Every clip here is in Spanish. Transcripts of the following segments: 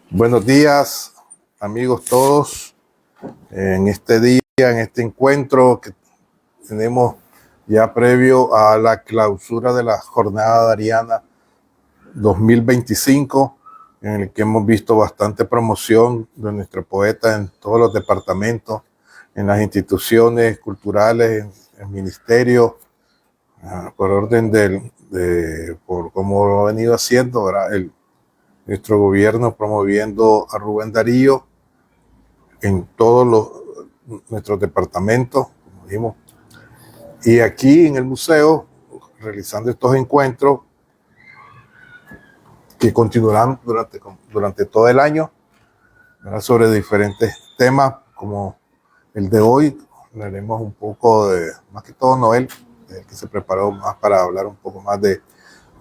Buenos días, amigos todos. En este día, en este encuentro que tenemos ya previo a la clausura de la Jornada Dariana 2025, en el que hemos visto bastante promoción de nuestro poeta en todos los departamentos, en las instituciones culturales, en ministerios, por orden por como lo ha venido haciendo, ¿verdad? Nuestro gobierno promoviendo a Rubén Darío en todos nuestros departamentos, como dijimos, y aquí en el museo, realizando estos encuentros que continuarán durante todo el año, ¿verdad? Sobre diferentes temas, como el de hoy. Hablaremos un poco de, más que todo, Noel, que se preparó más para hablar un poco más de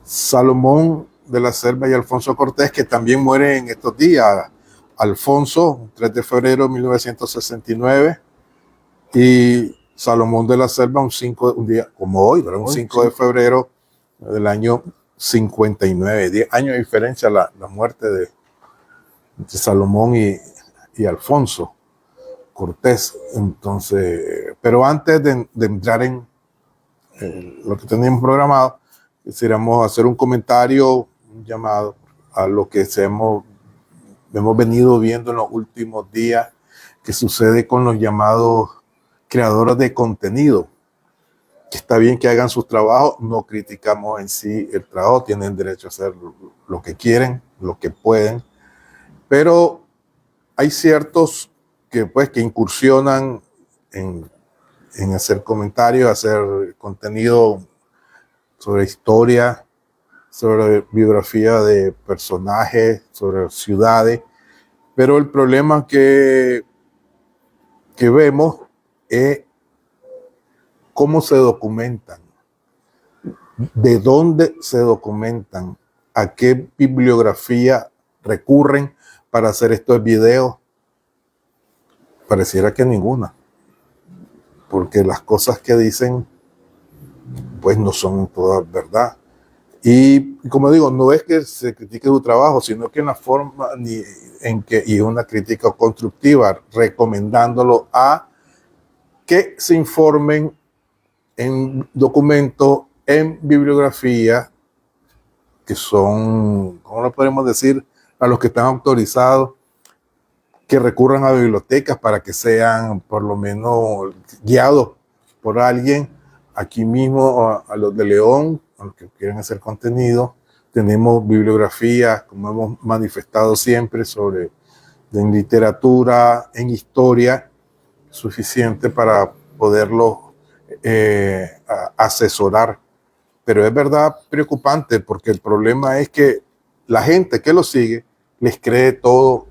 Salomón de la Selva y Alfonso Cortés, que también muere en estos días. Alfonso, 3 de febrero de 1969, y Salomón de la Selva, un día como hoy, ¿verdad? Un 5 de febrero del año 59. 10 años de diferencia la muerte de Salomón y Alfonso Cortés. Entonces, pero antes de entrar en lo que teníamos programado, quisiéramos hacer un comentario, un llamado a lo que hemos venido viendo en los últimos días, que sucede con los llamados creadores de contenido. Que está bien que hagan sus trabajos, no criticamos en sí el trabajo, tienen derecho a hacer lo que quieren, lo que pueden, pero hay ciertos que incursionan en hacer comentarios, hacer contenido sobre historia, sobre biografía de personajes, sobre ciudades, pero el problema que vemos es cómo se documentan, de dónde se documentan, a qué bibliografía recurren para hacer estos videos. Pareciera que ninguna, porque las cosas que dicen pues no son todas verdad. Y como digo, no es que se critique su trabajo, sino que en la forma y una crítica constructiva, recomendándolo a que se informen en documentos, en bibliografía, que son, ¿cómo lo podemos decir? A los que están autorizados, que recurran a bibliotecas para que sean por lo menos guiados por alguien. Aquí mismo a los de León, a los que quieren hacer contenido, tenemos bibliografía, como hemos manifestado siempre, en literatura, en historia, suficiente para poderlo asesorar. Pero es verdad preocupante, porque el problema es que la gente que lo sigue les cree todo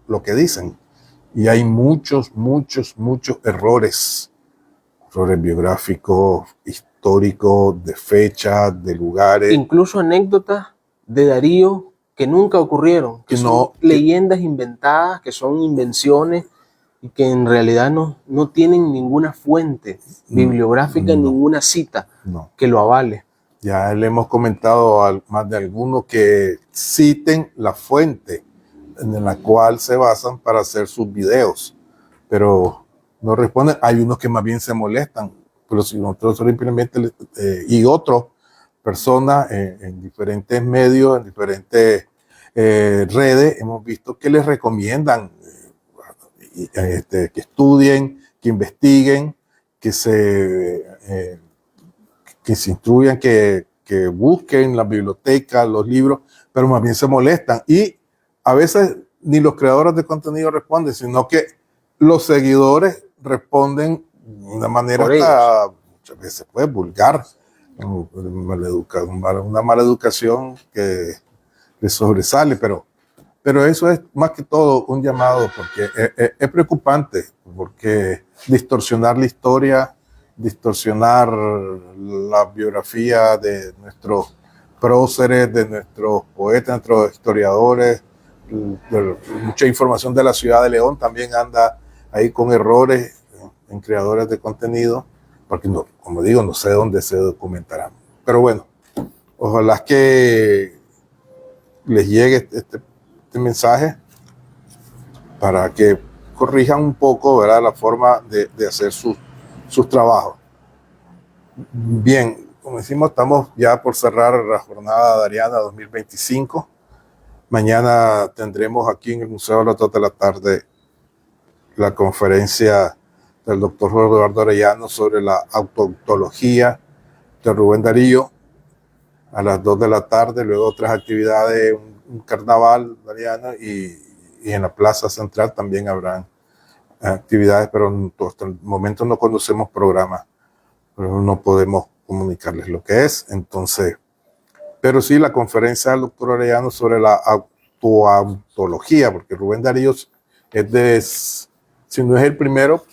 lo que dicen. Y hay muchos errores biográficos, históricos, de fechas, de lugares. Incluso anécdotas de Darío que nunca ocurrieron, que son leyendas inventadas, que son invenciones y que en realidad no tienen ninguna fuente bibliográfica, ninguna cita que lo avale. Ya le hemos comentado a más de algunos que citen la fuente en la cual se basan para hacer sus videos, pero no responden. Hay unos que más bien se molestan, pero si nosotros simplemente y otras personas en diferentes medios, en diferentes redes, hemos visto que les recomiendan que estudien, que investiguen, que se instruyan, que busquen las bibliotecas, los libros, pero más bien se molestan. Y a veces ni los creadores de contenido responden, sino que los seguidores responden de una manera muchas veces vulgar, una mala educación que les sobresale, pero eso es más que todo un llamado, porque es preocupante, porque distorsionar la historia, distorsionar la biografía de nuestros próceres, de nuestros poetas, de nuestros historiadores, mucha información de la ciudad de León también anda ahí con errores en creadores de contenido, porque no, como digo, no sé dónde se documentarán. Pero bueno, ojalá que les llegue este mensaje para que corrijan un poco, ¿verdad?, la forma de hacer sus trabajos. Bien, como decimos, estamos ya por cerrar la jornada dariana 2025. Mañana tendremos aquí en el Museo a las 2 de la tarde la conferencia del doctor Eduardo Arellano sobre la autontología de Rubén Darío a las 2 de la tarde, luego otras actividades, un carnaval dariano y en la plaza central también habrán actividades, pero hasta el momento no conocemos programas, pero no podemos comunicarles lo que es. Entonces, pero sí la conferencia del doctor Arellano sobre la autoantología, porque Rubén Darío es si no es el primero,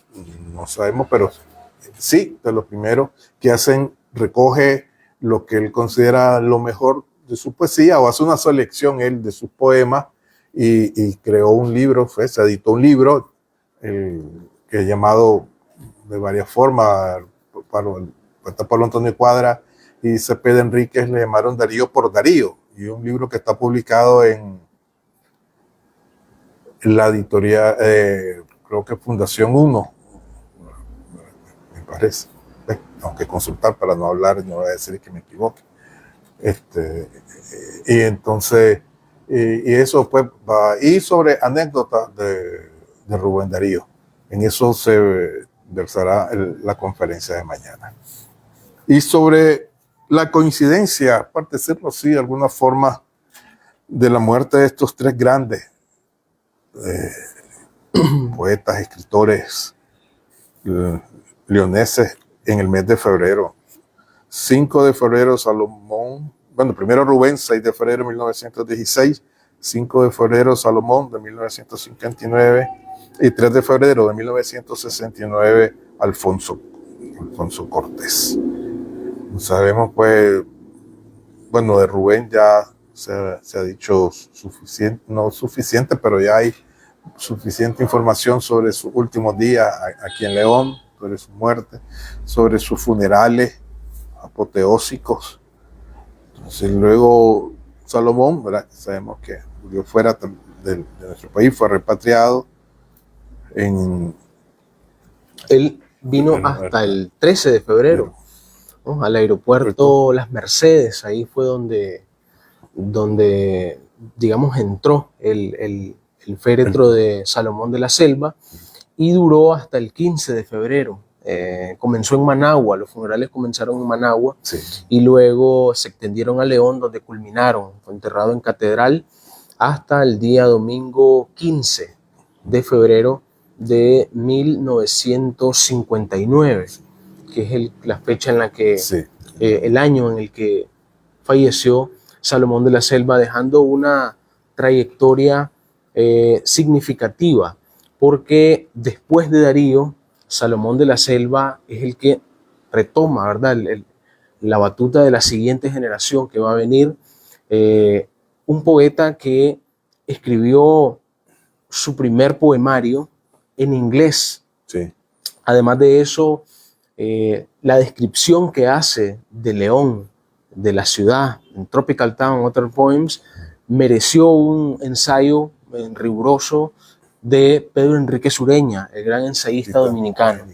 no sabemos, pero sí, de los primeros que recoge lo que él considera lo mejor de su poesía, o hace una selección él de sus poemas y creó un libro, se editó un libro que es llamado de varias formas, para el poeta Pablo Antonio Cuadra y Cepeda Enríquez le llamaron Darío por Darío, y un libro que está publicado en la editorial, creo que Fundación 1, me parece. Tengo que consultar para no hablar, no voy a decir que me equivoque. Y entonces, y eso pues va, y sobre anécdotas de Rubén Darío. En eso se versará la conferencia de mañana. Y sobre la coincidencia, aparte de decirlo así, de alguna forma, de la muerte de estos tres grandes poetas, escritores leoneses en el mes de febrero. 5 de febrero, Salomón, bueno, primero Rubén, 6 de febrero de 1916, 5 de febrero, Salomón, de 1959, y 3 de febrero de 1969, Alfonso Cortés. Sabemos, pues, bueno, de Rubén ya se ha dicho suficiente, no suficiente, pero ya hay suficiente información sobre sus últimos días aquí en León, sobre su muerte, sobre sus funerales apoteósicos. Entonces, luego Salomón, ¿verdad?, sabemos que murió fuera de nuestro país, fue repatriado. Él vino hasta el 13 de febrero, ¿no?, al aeropuerto Las Mercedes. Ahí fue donde digamos, entró el féretro de Salomón de la Selva, y duró hasta el 15 de febrero. Comenzó en Managua, los funerales comenzaron en Managua, Sí. y luego se extendieron a León, donde culminaron. Fue enterrado en Catedral hasta el día domingo 15 de febrero de 1959, que es la fecha en la que, Sí. el año en el que falleció Salomón de la Selva, dejando una trayectoria significativa, porque después de Darío, Salomón de la Selva es el que retoma, ¿verdad?, la batuta de la siguiente generación que va a venir. Un poeta que escribió su primer poemario en inglés. Sí. Además de eso, la descripción que hace de León, de la ciudad, en Tropical Town, Other Poems, mereció un ensayo riguroso de Pedro Enrique Sureña, el gran ensayista dominicano.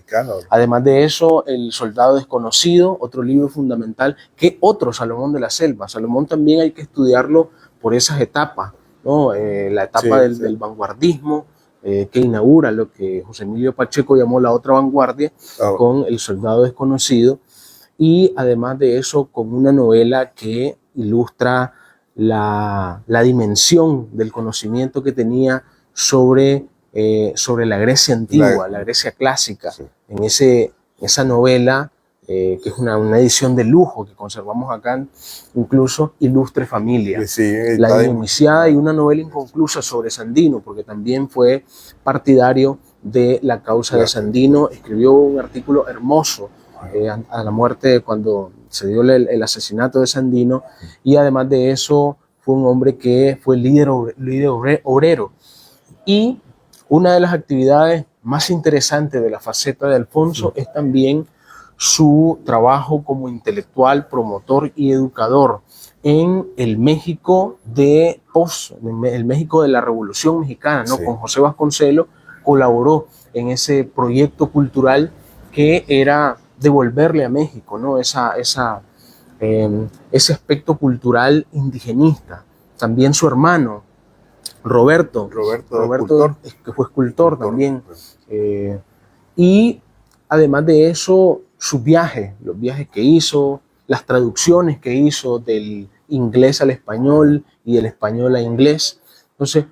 Además de eso, El Soldado Desconocido, otro libro fundamental, que otro Salomón de la Selva. Salomón también hay que estudiarlo por esas etapas, ¿no? La etapa del vanguardismo, que inaugura lo que José Emilio Pacheco llamó la otra vanguardia, con El Soldado Desconocido, y además de eso con una novela que ilustra la dimensión del conocimiento que tenía sobre la Grecia antigua, la Grecia clásica. Sí. En esa novela, que es una edición de lujo que conservamos acá, incluso Ilustre Familia, sí, La Iniciada, y una novela inconclusa sobre Sandino, porque también fue partidario de la causa de Sandino. Escribió un artículo hermoso a la muerte, cuando se dio el asesinato de Sandino, y además de eso fue un hombre que fue líder obrero. Y una de las actividades más interesantes de la faceta de Alfonso es también su trabajo como intelectual, promotor y educador en el México el México de la Revolución Mexicana, ¿no? Sí. Con José Vasconcelos colaboró en ese proyecto cultural que era devolverle a México, ¿no? Ese aspecto cultural indigenista. También su hermano, Roberto, que fue escultor también. Y además de eso, sus viajes, los viajes que hizo, las traducciones que hizo del inglés al español y del español a inglés. Entonces,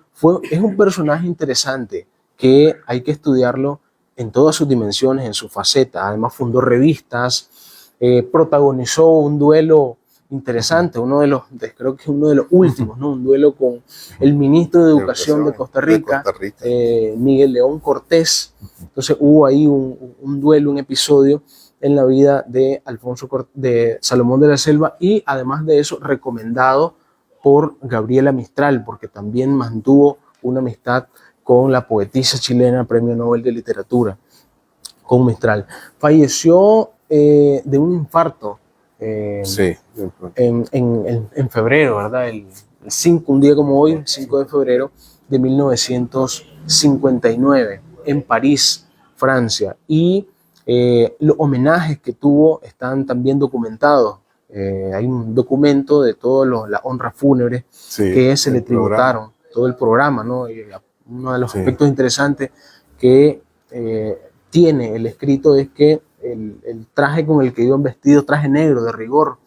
es un personaje interesante que hay que estudiarlo en todas sus dimensiones, en su faceta. Además, fundó revistas, protagonizó un duelo interesante, creo que uno de los últimos, ¿no? Un duelo con el ministro de Educación de Costa Rica, Miguel León Cortés. Entonces hubo ahí un duelo, un episodio en la vida de Salomón de la Selva, y además de eso recomendado por Gabriela Mistral, porque también mantuvo una amistad con la poetisa chilena, Premio Nobel de Literatura, con Mistral. Falleció de un infarto Sí. en febrero, ¿verdad? Un día como hoy, 5 de febrero de 1959, en París, Francia. Y los homenajes que tuvo están también documentados. Hay un documento de todas las honras fúnebres que se le tributaron, todo el programa, ¿no? Y uno de los aspectos interesantes que tiene el escrito es que el traje con el que iban vestidos, traje negro de rigor,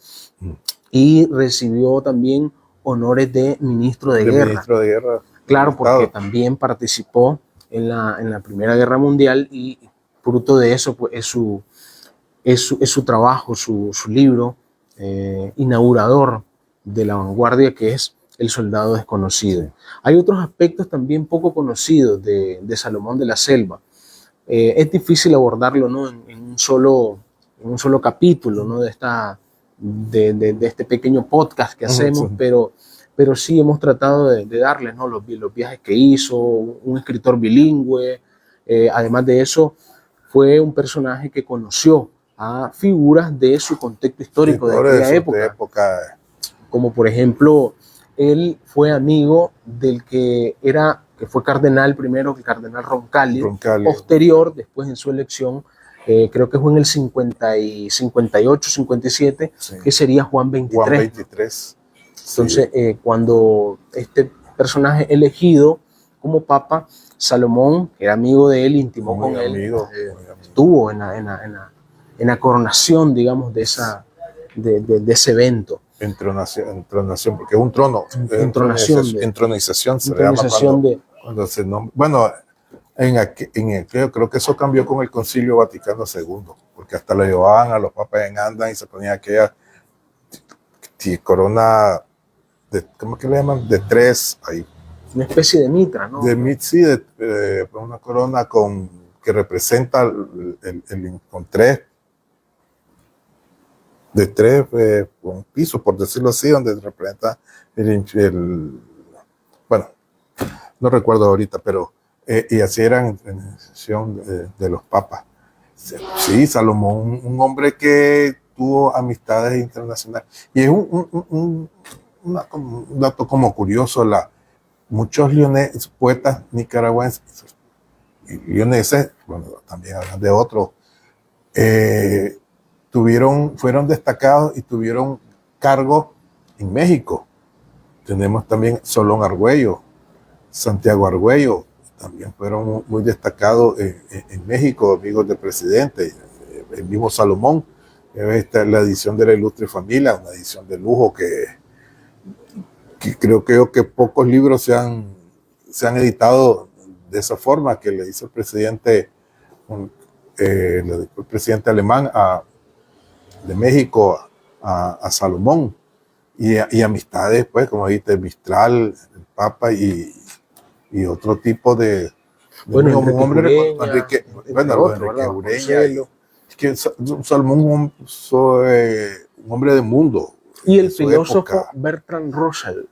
y recibió también honores de ministro de guerra. Ministro de guerra. Claro, porque también participó en la Primera Guerra Mundial, y fruto de eso pues, es su trabajo, su libro inaugurador de la vanguardia, que es El Soldado Desconocido. Hay otros aspectos también poco conocidos de Salomón de la Selva. Es difícil abordarlo, ¿no? en un solo capítulo, ¿no? de este pequeño podcast que hacemos, pero sí hemos tratado de darles, ¿no? los viajes que hizo, un escritor bilingüe. Además de eso, fue un personaje que conoció a figuras de su contexto histórico de aquella época. Como por ejemplo, él fue amigo del que fue cardenal primero, el cardenal Roncalli. Posterior, después en su elección, creo que fue en el 58, 57, que sería Juan XXIII. Entonces, cuando este personaje elegido como papa, Salomón, que era amigo de él, intimó con él, estuvo en la coronación, digamos, de ese evento. Entronación, porque es un trono. Entronización se le llama cuando se nombra. Bueno, creo que eso cambió con el Concilio Vaticano II, porque hasta lo llevaban a los papas en andan y se ponía aquella corona, ¿cómo que le llaman? De tres, ahí. Una especie de mitra, ¿no? Una corona que representa con tres un piso, por decirlo así, donde representa bueno, no recuerdo ahorita, pero y así eran en sesión de los papas. Sí, Salomón, un hombre que tuvo amistades internacionales. Y es un dato como curioso, muchos poetas nicaragüenses y leoneses, bueno, también hablan de otros, fueron destacados y tuvieron cargos en México. Tenemos también Solón Argüello, Santiago Argüello, también fueron muy destacados en México, amigos del presidente. El mismo Salomón, esta es la edición de La Ilustre Familia, una edición de lujo que creo que pocos libros se han editado de esa forma, que le hizo el presidente alemán de México a Salomón, y amistades, pues, como dijiste, Mistral, el Papa y otro tipo de Enrique Ureña. Es que Salomón un hombre de mundo. Y el filósofo Bertrand Russell.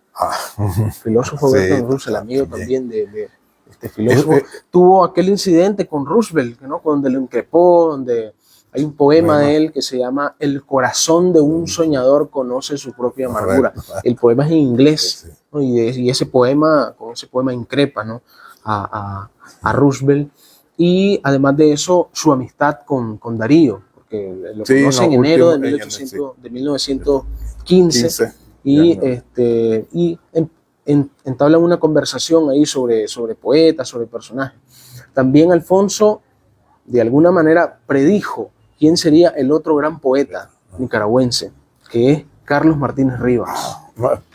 Bertrand Russell, amigo también de este filósofo. Tuvo aquel incidente con Roosevelt, ¿no? Donde lo increpó, donde Hay un poema de él que se llama El corazón de un soñador conoce su propia amargura. El poema es en inglés, ¿no? Y ese poema, con ese poema increpa, ¿no? a Roosevelt. Y además de eso, su amistad con Darío, porque lo conoce en enero de 1915 y entablan una conversación ahí sobre poetas, sobre personajes. También Alfonso, de alguna manera, predijo quién sería el otro gran poeta nicaragüense, que es Carlos Martínez Rivas.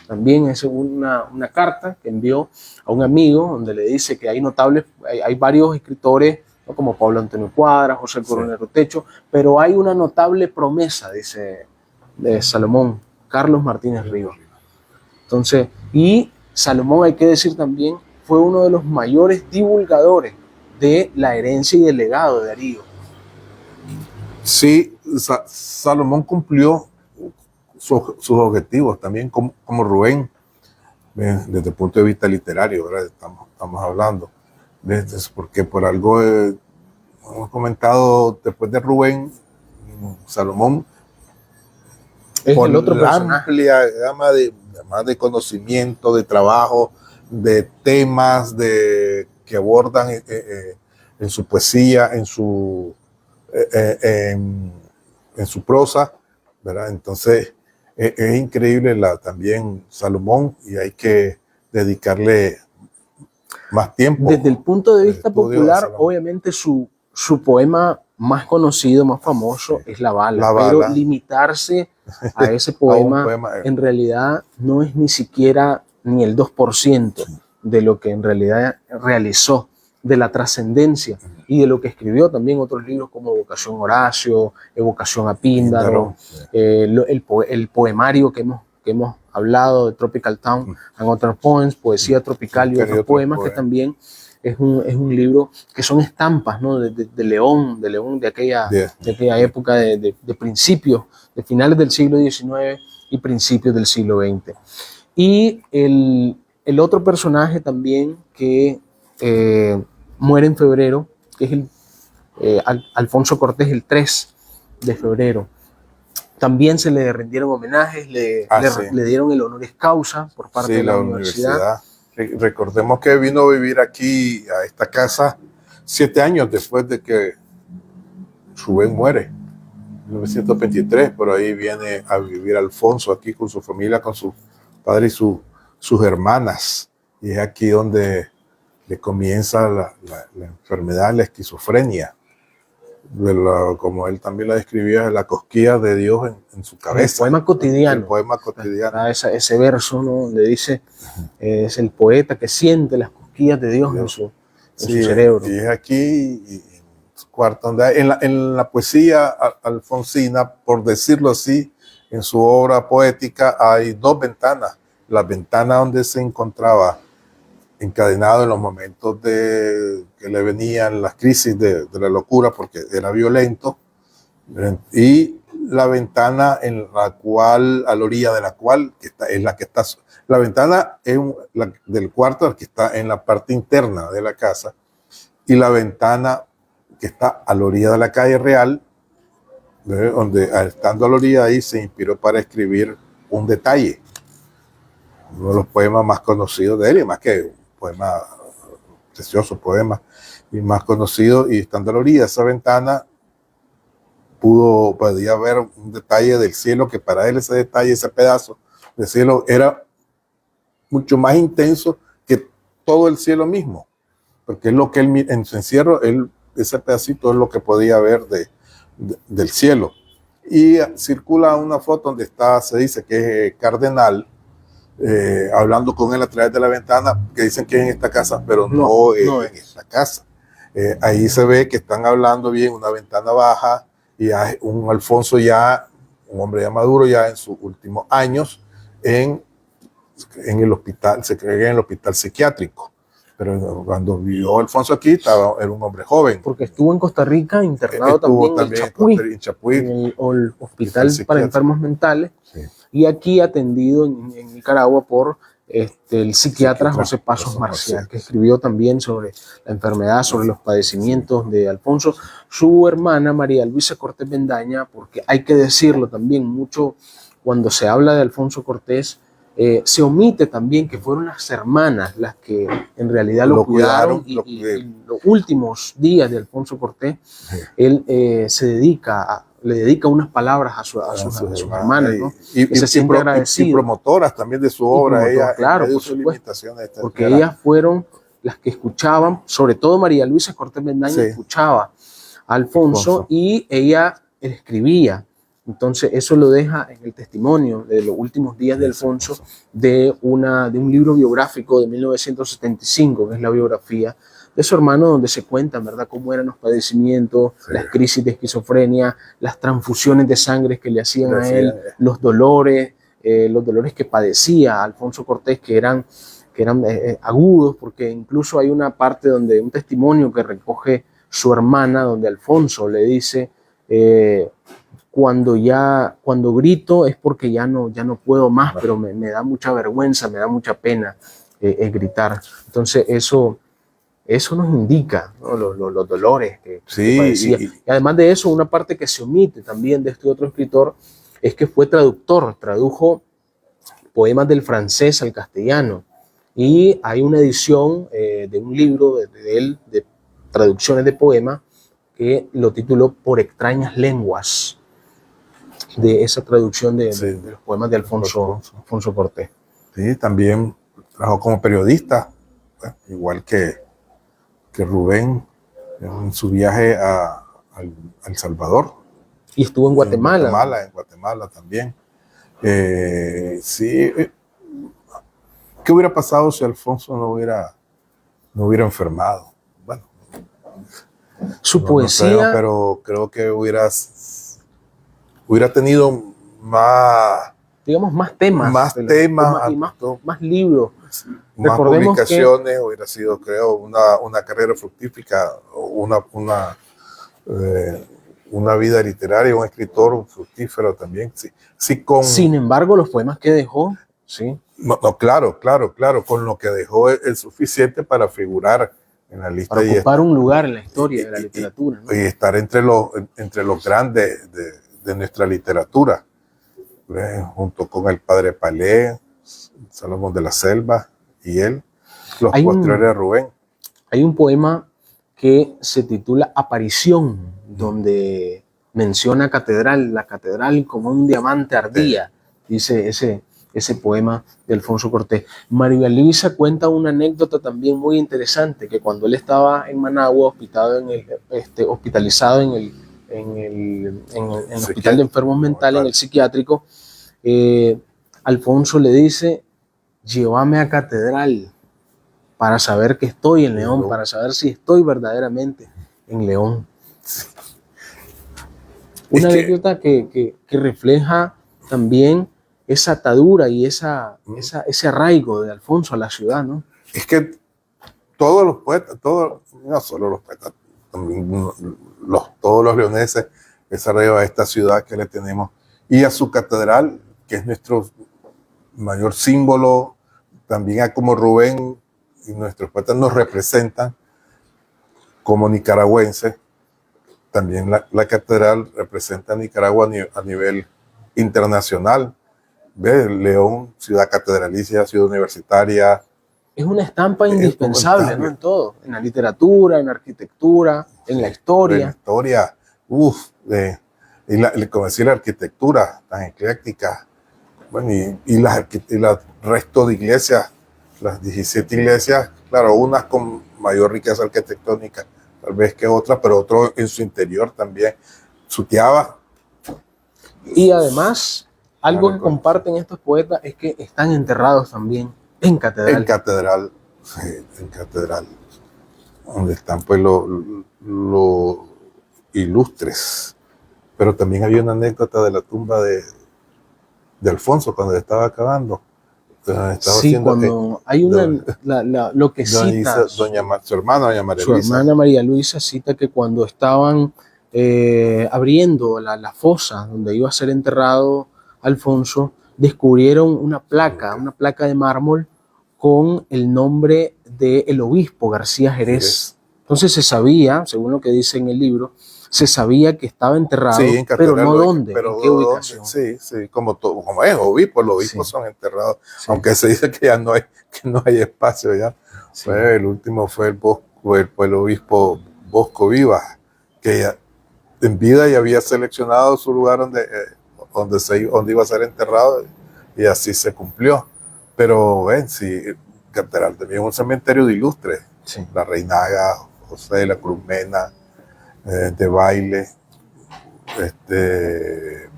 También es una carta que envió a un amigo donde le dice que hay notables, hay varios escritores, ¿no? Como Pablo Antonio Cuadra, José Coronel Techo, pero hay una notable promesa, dice de Salomón, Carlos Martínez Rivas. Entonces, y Salomón, hay que decir también, fue uno de los mayores divulgadores de la herencia y del legado de Darío. Sí, Salomón cumplió sus objetivos también como Rubén, desde el punto de vista literario, ¿verdad? Estamos hablando, porque por algo hemos comentado, después de Rubén, Salomón, es por el otro la personaje. amplia gama de conocimiento, de trabajo, de temas que abordan en su poesía, en su prosa, ¿verdad? Entonces, es increíble también Salomón, y hay que dedicarle más tiempo. Desde el punto de vista popular, obviamente su poema más conocido, más famoso, es La Bala, pero limitarse a ese poema, en realidad no es ni siquiera ni el 2% de lo que en realidad realizó, de la trascendencia y de lo que escribió también otros libros como Evocación Horacio, Evocación a Píndaro, el poemario que hemos hablado de Tropical Town and Other Poems, Poesía Tropical y otros poemas, que también es un libro que son estampas, ¿no? de León de aquella época de principios, de finales del siglo XIX y principios del siglo XX. Y el otro personaje también que muere en febrero, que es Alfonso Cortés, el 3 de febrero. También se le rindieron homenajes, le dieron el honoris causa por parte de la universidad. Recordemos que vino a vivir aquí, a esta casa, 7 años después de que Rubén muere, en 1923. Por ahí viene a vivir Alfonso aquí con su familia, con su padre y sus hermanas. Y es aquí donde le comienza la enfermedad, la esquizofrenia. Como él también la describía, la cosquilla de Dios en su cabeza. El poema cotidiano. El poema cotidiano. Ese verso, ¿no? Donde dice, es el poeta que siente las cosquillas de Dios en su cerebro. Y es aquí, en su cuarto, donde en la poesía alfonsina, por decirlo así, en su obra poética hay 2 ventanas. La ventana donde se encontraba encadenado en los momentos que le venían las crisis de la locura, porque era violento, y la ventana en la cual, a la orilla de la cual, la ventana es del cuarto que está en la parte interna de la casa, y la ventana que está a la orilla de la calle Real, donde estando a la orilla ahí se inspiró para escribir Un detalle, uno de los poemas más conocidos de él, y más que poema, precioso poema, y más conocido. Y estando a la orilla de esa ventana, podía ver un detalle del cielo, que para él ese detalle, ese pedazo de cielo era mucho más intenso que todo el cielo mismo, porque es lo que él, en su encierro, ese pedacito es lo que podía ver del cielo. Y circula una foto donde se dice que es Cardenal, hablando con él a través de la ventana, que dicen que es en esta casa, pero no es en esta casa. Ahí se ve que están hablando bien, una ventana baja, y un Alfonso ya, un hombre ya maduro, ya en sus últimos años, en el hospital, se cree que en el hospital psiquiátrico. Pero cuando vivió Alfonso aquí, era un hombre joven. Porque estuvo en Costa Rica internado también en Chapuí, en el hospital para enfermos mentales, sí. Y aquí atendido en Nicaragua por el psiquiatra José Pasos Marcial, que escribió también sobre la enfermedad, sobre los padecimientos de Alfonso. Su hermana María Luisa Cortés Bendaña, porque hay que decirlo también, mucho cuando se habla de Alfonso Cortés, se omite también que fueron las hermanas las que en realidad lo cuidaron y los últimos días de Alfonso Cortés, él le dedica unas palabras a sus hermanas, ¿no? Y se siente agradecido. Y promotoras también de su obra, ella, claro, por supuesto, porque ellas fueron las que escuchaban, sobre todo María Luisa Cortés Bendaña escuchaba a Alfonso y ella escribía. Entonces eso lo deja en el testimonio de los últimos días de Alfonso de un libro biográfico de 1975, que es la biografía de su hermano, donde se cuentan, ¿verdad?, cómo eran los padecimientos, las crisis de esquizofrenia, las transfusiones de sangre que le hacían a él, los dolores que padecía Alfonso Cortés, que eran agudos, porque incluso hay una parte donde un testimonio que recoge su hermana, donde Alfonso le dice, cuando grito es porque ya no puedo más, pero me da mucha vergüenza, me da mucha pena gritar. Entonces eso nos indica, ¿no?, los dolores que padecía. Y además de eso, una parte que se omite también de este otro escritor es que fue traductor, tradujo poemas del francés al castellano. Y hay una edición de un libro de él, de traducciones de poemas, que lo tituló Por extrañas lenguas, de esa traducción de los poemas de Alfonso Cortés. Sí, también trabajó como periodista, igual que Rubén, en su viaje a El Salvador. Y estuvo en Guatemala. En Guatemala también. Sí. ¿Qué hubiera pasado si Alfonso no hubiera enfermado? Bueno, su poesía. No sé, pero creo que hubiera tenido más, digamos, más temas. Más libros. Más publicaciones, hubiera sido, creo, una carrera fructífera, una vida literaria, un escritor fructífero también. Sí, sin embargo, los poemas que dejó, sí. No, claro, con lo que dejó es suficiente para figurar en la lista. Para ocupar un lugar en la historia de la literatura, ¿no? Y estar entre los grandes de nuestra literatura, junto con el padre Palé, Salomón de la Selva y él, los posteriores de Rubén. Hay un poema que se titula Aparición, donde menciona la catedral como un diamante ardía, dice ese poema de Alfonso Cortés. María Luisa cuenta una anécdota también muy interesante, que cuando él estaba en Managua, hospitalizado en el hospital de enfermos mentales, en el psiquiátrico, Alfonso le dice: llévame a catedral para saber que estoy en León, para saber si estoy verdaderamente en León. Una anécdota que refleja también esa atadura y ese arraigo de Alfonso a la ciudad, ¿no? Es que todos los poetas, no solo los poetas, también todos los leoneses, ese arraigo a esta ciudad que le tenemos y a su catedral, que es nuestro mayor símbolo, también a como Rubén y nuestros poetas nos representan como nicaragüenses. También la catedral representa a Nicaragua a nivel internacional. ¿Ves? León, ciudad catedralicia, ciudad universitaria. Es una estampa indispensable, ¿no? En todo, en la literatura, en la arquitectura, en la historia. En la historia, como decía, la arquitectura tan ecléctica. Bueno, y resto de iglesias, las 17 iglesias, claro, unas con mayor riqueza arquitectónica, tal vez que otras, pero otro en su interior también. Suteaba. Y además, algo que comparten estos poetas es que están enterrados también en catedral. En catedral, sí, en catedral, donde están pues los ilustres. Pero también había una anécdota de la tumba de Alfonso cuando estaba acabando. Sí, cuando hay lo que cita su hermana, doña María Luisa. Su hermana María Luisa cita que cuando estaban abriendo la fosa donde iba a ser enterrado Alfonso, descubrieron una placa de mármol con el nombre del obispo García Jerez. Entonces se sabía, según lo que dice en el libro, se sabía que estaba enterrado, sí, pero no dónde, en qué ubicación. Sí, sí, como es obispo, los obispos son enterrados, aunque se dice que ya no hay espacio ya. Sí. El último fue el obispo Bosco Vivas, que ya, en vida ya había seleccionado su lugar donde iba a ser enterrado, y así se cumplió. Pero ven, sí, Catedral también es un cementerio de ilustres. Sí. La Reinaga, José de la Cruz Mena, de Baile,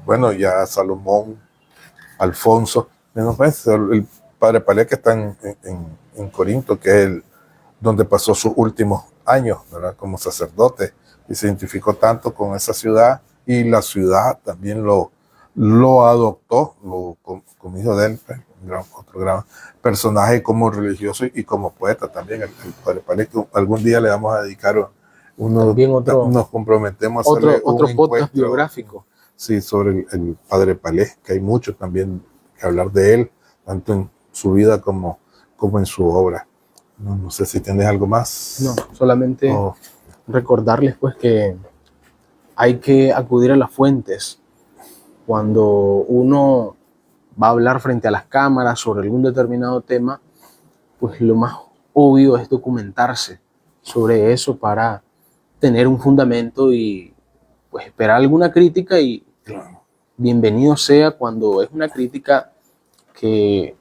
bueno, ya Salomón, Alfonso, el padre Palé, que está en Corinto, que es donde pasó sus últimos años, ¿verdad? Como sacerdote, y se identificó tanto con esa ciudad, y la ciudad también lo adoptó como hijo de él, otro gran personaje como religioso y como poeta también, el padre Palé, que algún día le vamos a dedicar nos comprometemos a hacerle otro podcast biográfico. Sí, sobre el padre Palé, que hay mucho también que hablar de él, tanto en su vida como en su obra. No sé si tienes algo más. No, solamente recordarles pues que hay que acudir a las fuentes. Cuando uno va a hablar frente a las cámaras sobre algún determinado tema, pues lo más obvio es documentarse sobre eso para tener un fundamento y pues esperar alguna crítica, y bienvenido sea cuando es una crítica que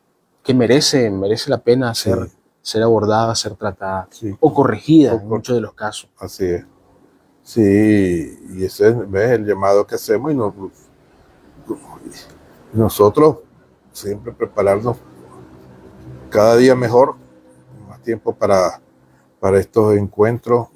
merece la pena ser abordada, ser tratada, o corregida en muchos de los casos. Así es. Sí, y ese es el llamado que hacemos, y nosotros siempre prepararnos cada día mejor, más tiempo para estos encuentros,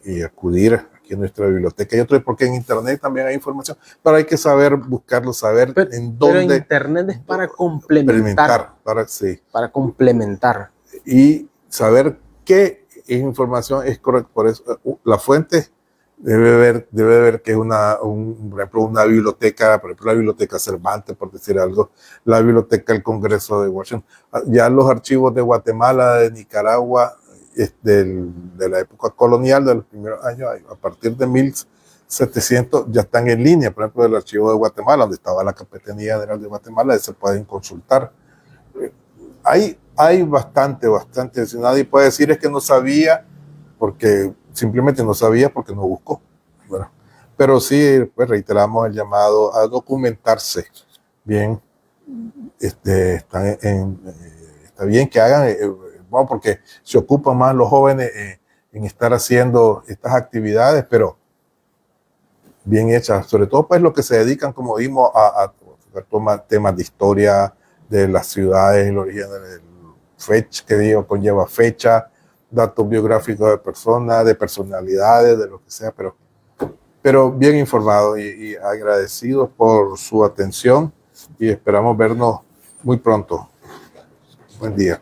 y acudir aquí a nuestra biblioteca. Y otro, porque en internet también hay información, pero hay que saber buscarlo, saber en dónde. Pero internet es para complementar. Para complementar. Y saber qué información es correcta. Por eso, la fuente debe ver que es por ejemplo, una biblioteca, por ejemplo, la Biblioteca Cervantes, por decir algo, la Biblioteca del Congreso de Washington. Ya los archivos de Guatemala, de Nicaragua, de la época colonial, de los primeros años, a partir de 1700, ya están en línea. Por ejemplo, el archivo de Guatemala, donde estaba la Capitanía General de Guatemala, se pueden consultar. Hay bastante. Si nadie puede decir es que no sabía, porque simplemente no sabía porque no buscó. Bueno, pero sí, pues reiteramos el llamado a documentarse bien. Está bien que hagan, bueno, porque se ocupan más los jóvenes en estar haciendo estas actividades, pero bien hechas, sobre todo pues los que se dedican, como vimos, a tomar temas de historia de las ciudades, el origen del fecha, que conlleva fecha, datos biográficos de personas, de personalidades, de lo que sea, pero bien informados y agradecidos por su atención, y esperamos vernos muy pronto. Buen día.